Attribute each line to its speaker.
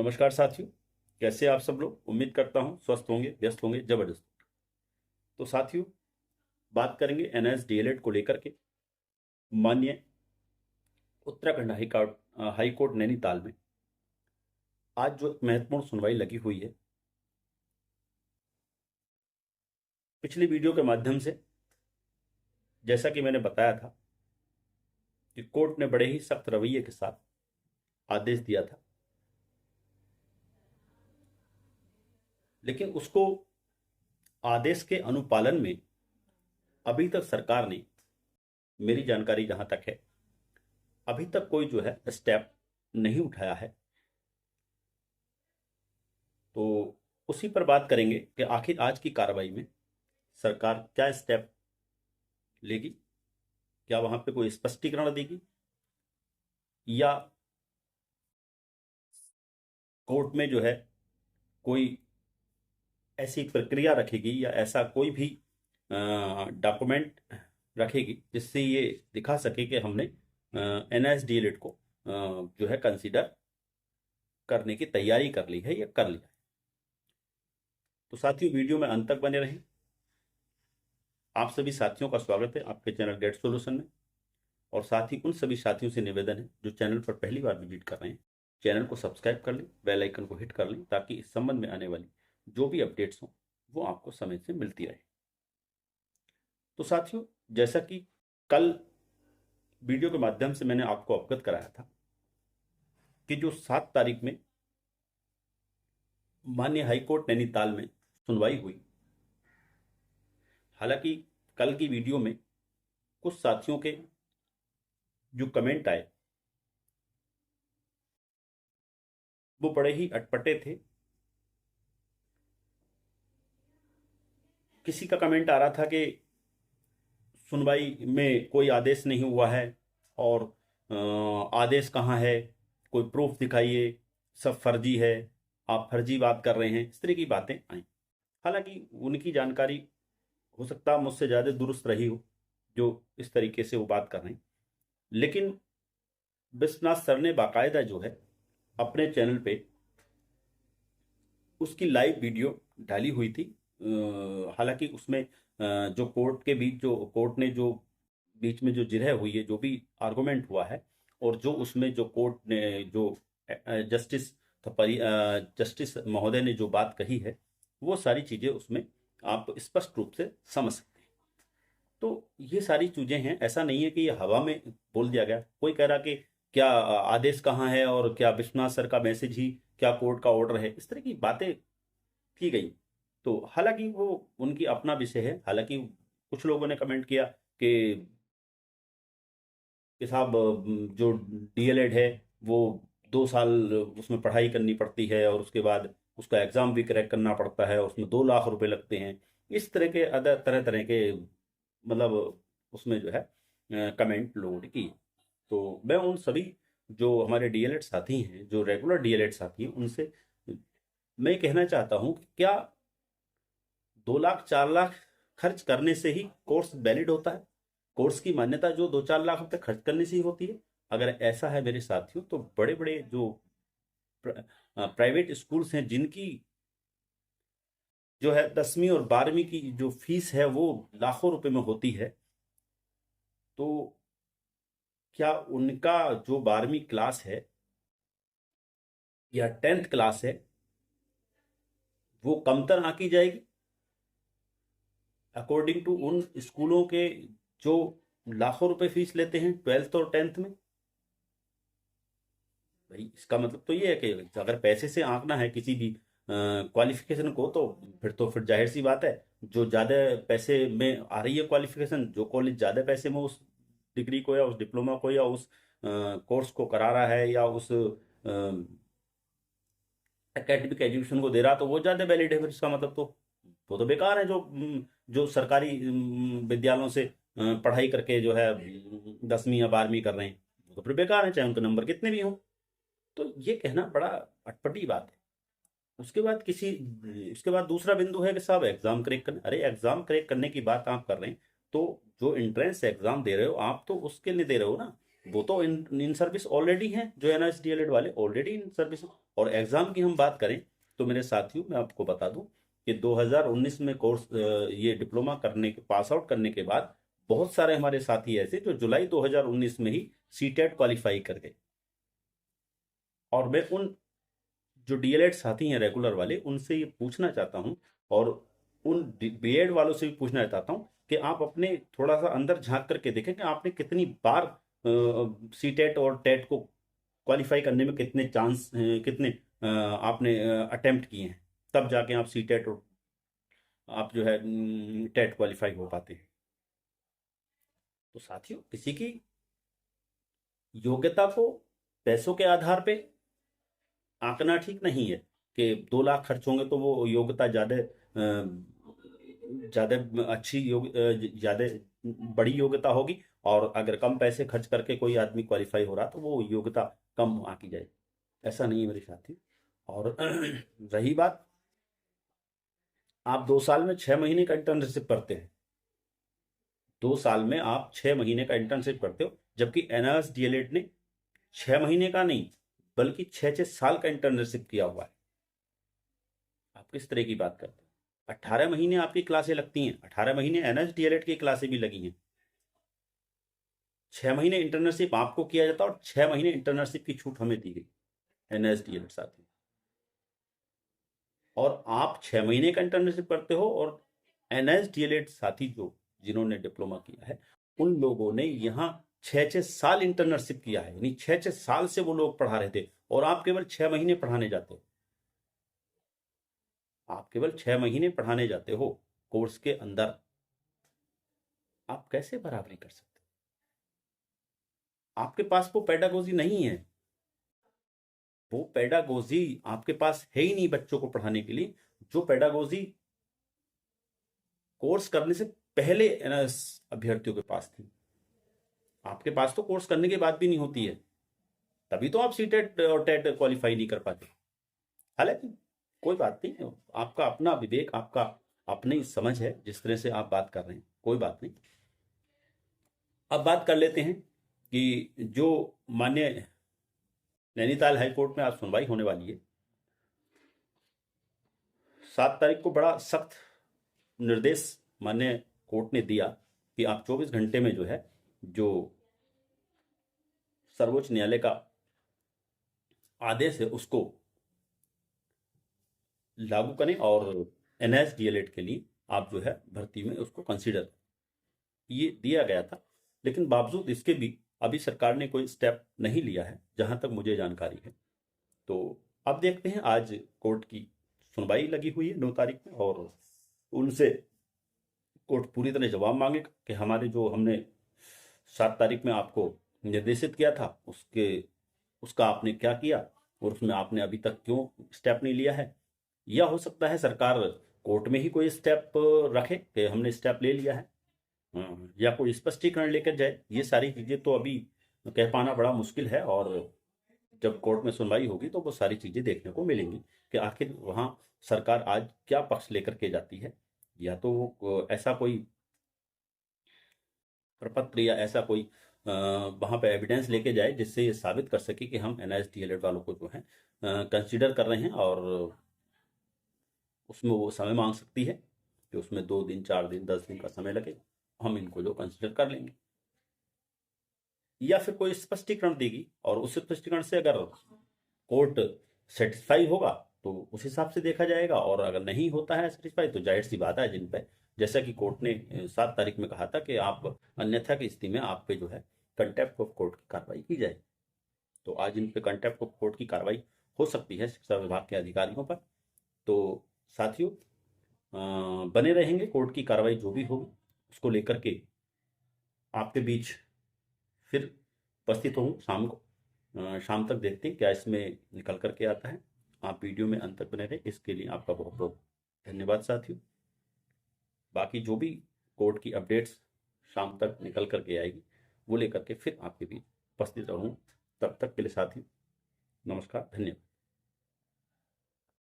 Speaker 1: नमस्कार साथियों, कैसे आप सब लोग। उम्मीद करता हूं स्वस्थ होंगे, व्यस्त होंगे, जबरदस्त। तो साथियों, बात करेंगे एनएस डीएलएड को लेकर के। माननीय उत्तराखंड हाई कोर्ट नैनीताल में आज जो एक महत्वपूर्ण सुनवाई लगी हुई है, पिछली वीडियो के माध्यम से जैसा कि मैंने बताया था कि कोर्ट ने बड़े ही सख्त रवैये के साथ आदेश दिया था, लेकिन उसको आदेश के अनुपालन में अभी तक सरकार ने, मेरी जानकारी जहां तक है, अभी तक कोई जो है स्टेप नहीं उठाया है। तो उसी पर बात करेंगे कि आखिर आज की कार्रवाई में सरकार क्या स्टेप लेगी, क्या वहां पे कोई स्पष्टीकरण देगी या कोर्ट में जो है कोई ऐसी प्रक्रिया रखेगी या ऐसा कोई भी डॉक्यूमेंट रखेगी जिससे ये दिखा सके कि हमने एनएसडीएलएड को जो है कंसीडर करने की तैयारी कर ली है या कर लिया है। तो साथियों, वीडियो में अंत तक बने रहें। आप सभी साथियों का स्वागत है आपके चैनल गेट सॉल्यूशन में, और साथ ही उन सभी साथियों से निवेदन है जो चैनल पर पहली बार विजिट कर रहे हैं, चैनल को सब्सक्राइब कर लें, बेल आइकन को हिट कर लें, ताकि इस संबंध में आने वाली जो भी अपडेट्स हों वो आपको समय से मिलती रहे। तो साथियों, जैसा कि कल वीडियो के माध्यम से मैंने आपको अवगत कराया था कि जो 7 तारीख में माननीय हाईकोर्ट नैनीताल में सुनवाई हुई, हालांकि कल की वीडियो में कुछ साथियों के जो कमेंट आए वो बड़े ही अटपटे थे। किसी का कमेंट आ रहा था कि सुनवाई में कोई आदेश नहीं हुआ है और आदेश कहाँ है, कोई प्रूफ दिखाइए, सब फर्जी है, आप फर्जी बात कर रहे हैं, इस तरह की बातें आई। हालांकि उनकी जानकारी हो सकता है मुझसे ज़्यादा दुरुस्त रही हो जो इस तरीके से वो बात कर रहे हैं, लेकिन विश्वनाथ सर ने बाकायदा जो है अपने चैनल पे उसकी लाइव वीडियो डाली हुई थी। हालांकि उसमें जो कोर्ट के बीच जो कोर्ट ने जो बीच में जो जिरह हुई है, जो भी आर्गुमेंट हुआ है, और जो उसमें जो कोर्ट ने जो जस्टिस जस्टिस महोदय ने जो बात कही है, वो सारी चीज़ें उसमें आप स्पष्ट रूप से समझ सकते हैं। तो ये सारी चीज़ें हैं, ऐसा नहीं है कि ये हवा में बोल दिया गया। कोई कह रहा कि क्या आदेश कहाँ है और क्या विश्वनाथ सर का मैसेज ही क्या कोर्ट का ऑर्डर है, इस तरह की बातें की गई। तो हालांकि वो उनकी अपना विषय है। हालांकि कुछ लोगों ने कमेंट किया कि साहब जो डीएलएड है वो 2 साल उसमें पढ़ाई करनी पड़ती है और उसके बाद उसका एग्ज़ाम भी क्रैक करना पड़ता है, उसमें 2 लाख रुपए लगते हैं। इस तरह के अदर तरह तरह के मतलब उसमें जो है कमेंट लोगों ने किए। तो मैं उन सभी जो हमारे डीएलएड साथी हैं, जो रेगुलर डीएलएड साथी हैं, उनसे मैं कहना चाहता हूं कि क्या 2 लाख 4 लाख खर्च करने से ही कोर्स वैलिड होता है? कोर्स की मान्यता जो 2-4 लाख रुपए खर्च करने से ही होती है? अगर ऐसा है मेरे साथियों, तो बड़े बड़े जो प्राइवेट स्कूल्स हैं जिनकी जो है 10वीं और 12वीं की जो फीस है वो लाखों रुपए में होती है, तो क्या उनका जो 12वीं क्लास है या 10th क्लास है वो कमतर आंकी जाएगी अकॉर्डिंग टू उन स्कूलों के जो लाखों रुपए फीस लेते हैं 12th और 10th में? भाई, इसका मतलब तो ये है कि अगर पैसे से आंकना है किसी भी क्वालिफिकेशन को, तो फिर जाहिर सी बात है, जो ज़्यादा पैसे में आ रही है क्वालिफिकेशन, जो कॉलेज ज़्यादा पैसे में उस डिग्री को या उस डिप्लोमा को या उस कोर्स को करा रहा है या उस एकेडमिक एजुकेशन को दे रहा, तो वो ज़्यादा वैलिड है। फिर इसका मतलब तो वो तो बेकार है जो सरकारी विद्यालयों से पढ़ाई करके जो है 10वीं या 12वीं कर रहे हैं, वो तो फिर बेकार है, चाहे उनके नंबर कितने भी हों। तो ये कहना बड़ा अटपटी बात है। उसके बाद दूसरा बिंदु है कि साहब एग्जाम क्रैक करना। अरे, एग्जाम क्रैक करने की बात आप कर रहे हैं तो जो एंट्रेंस एग्जाम दे रहे हो आप, तो उसके लिए दे रहे हो ना, वो तो इन सर्विस ऑलरेडी हैं, जो एनआईएस डीएलएड वाले ऑलरेडी इन सर्विस। और एग्जाम की हम बात करें तो मेरे साथियों, मैं आपको बता दूं कि 2019 में कोर्स ये डिप्लोमा करने के पास आउट करने के बाद बहुत सारे हमारे साथी ऐसे जो जुलाई 2019 में ही सीटेट क्वालिफाई कर गए। और मैं उन जो डीएलएड साथी हैं रेगुलर वाले, उनसे ये पूछना चाहता हूं, और उन बीएड वालों से भी पूछना चाहता हूं कि आप अपने थोड़ा सा अंदर झांक करके देखें कि आपने कितनी बार सीटेट और टेट को क्वालिफाई करने में कितने चांस, कितने आपने अटेम्प्ट किए हैं, तब जाके आप सीटेट और आप जो है टेट क्वालिफाई हो पाते हैं। तो साथियों, किसी की योग्यता को पैसों के आधार पे आंकना ठीक नहीं है कि 2 लाख खर्च होंगे तो वो योग्यता ज्यादा ज्यादा अच्छी ज्यादा बड़ी योग्यता होगी, और अगर कम पैसे खर्च करके कोई आदमी क्वालिफाई हो रहा तो वो योग्यता कम आकी जाए। ऐसा नहीं है मेरे साथी। और रही बात, आप 2 साल में 6 महीने का इंटर्नशिप करते हैं, 2 साल में आप 6 महीने का इंटर्नशिप करते हो, जबकि एनआरएस डीएलएड ने 6 महीने का नहीं बल्कि 6 6 साल का इंटर्नशिप किया हुआ है। आप किस तरह की बात करते हैं? 18 महीने आपकी क्लासें लगती हैं, 18 महीने एनएस डीएलएड की क्लासें भी लगी हैं। 6 महीने इंटर्नशिप आपको किया जाता है और 6 महीने इंटर्नशिप की छूट हमें दी गई एनएस डीएलएड साथी। और आप 6 महीने का इंटर्नशिप करते हो, और एनएस डीएलएड साथी जो जिन्होंने डिप्लोमा किया है, उन लोगों ने यहाँ 6 6 साल इंटर्नशिप किया है, यानी 6 6 साल से वो लोग पढ़ा रहे थे, और आप केवल 6 महीने पढ़ाने जाते हो। आप केवल 6 महीने पढ़ाने जाते हो कोर्स के अंदर। आप कैसे बराबरी कर सकते हो? आपके पास वो पेडागोजी नहीं है, वो पेडागोजी आपके पास है ही नहीं बच्चों को पढ़ाने के लिए, जो पेडागोजी कोर्स करने से पहले एनएस अभ्यर्थियों के पास थी। आपके पास तो कोर्स करने के बाद भी नहीं होती है, तभी तो आप सीटेट और टेट क्वालिफाई नहीं कर पाते। हालांकि कोई बात नहीं, आपका अपना विवेक, आपका अपनी समझ है जिस तरह से आप बात कर रहे हैं, कोई बात नहीं। अब बात कर लेते हैं कि जो माननीय नैनीताल हाईकोर्ट में आज सुनवाई होने वाली है, 7 तारीख को बड़ा सख्त निर्देश माननीय कोर्ट ने दिया कि आप 24 घंटे में जो है, जो सर्वोच्च न्यायालय का आदेश है उसको लागू करें, और एनएस डीएलएड के लिए आप जो है भर्ती में उसको कंसीडर, ये दिया गया था। लेकिन बावजूद इसके भी अभी सरकार ने कोई स्टेप नहीं लिया है जहां तक मुझे जानकारी है। तो अब देखते हैं, आज कोर्ट की सुनवाई लगी हुई है 9 तारीख में, और उनसे कोर्ट पूरी तरह जवाब मांगेगा कि हमारे जो हमने 7 तारीख में आपको निर्देशित किया था उसका आपने क्या किया, और उसमें आपने अभी तक क्यों स्टेप नहीं लिया है। या हो सकता है सरकार कोर्ट में ही कोई स्टेप रखे कि हमने स्टेप ले लिया है, या कोई स्पष्टीकरण लेकर जाए। ये सारी चीजें तो अभी कह पाना बड़ा मुश्किल है, और जब कोर्ट में सुनवाई होगी तो वो सारी चीजें देखने को मिलेंगी कि आखिर वहां सरकार आज क्या पक्ष लेकर के जाती है। या तो वो ऐसा कोई प्रपत्र या ऐसा कोई वहां पे एविडेंस लेके जाए जिससे ये साबित कर सके कि हम एनआईएस डीएलएड वालों को जो है कंसीडर कर रहे हैं, और उसमें वो समय मांग सकती है कि उसमें 2 दिन 4 दिन 10 दिन का समय लगे, हम इनको जो कंसीडर कर लेंगे। या फिर कोई स्पष्टीकरण देगी, और उस स्पष्टीकरण से अगर कोर्ट सेटिस्फाई होगा तो उस हिसाब से देखा जाएगा, और अगर नहीं होता है सेटिस्फाई तो जाहिर सी बात है जिन पे, जैसा कि कोर्ट ने 7 तारीख में कहा था कि आप अन्यथा की स्थिति में आप पे जो है कंटेम्प्ट ऑफ कोर्ट की कार्रवाई की जाए। तो आज इन पे कंटेम्प्ट ऑफ कोर्ट की कार्रवाई हो सकती है शिक्षा विभाग के अधिकारियों पर। तो साथियों, बने रहेंगे, कोर्ट की कार्रवाई जो भी होगी उसको लेकर के आपके बीच फिर उपस्थित हूँ शाम को। शाम तक देखते हैं क्या इसमें निकल करके आता है। आप वीडियो में अंत तक बने रहे, इसके लिए आपका बहुत बहुत धन्यवाद साथियों। बाकी जो भी कोर्ट की अपडेट्स शाम तक निकल करके आएगी वो लेकर के फिर आपके बीच उपस्थित रहूँ। तब तक के लिए साथियों, नमस्कार, धन्यवाद।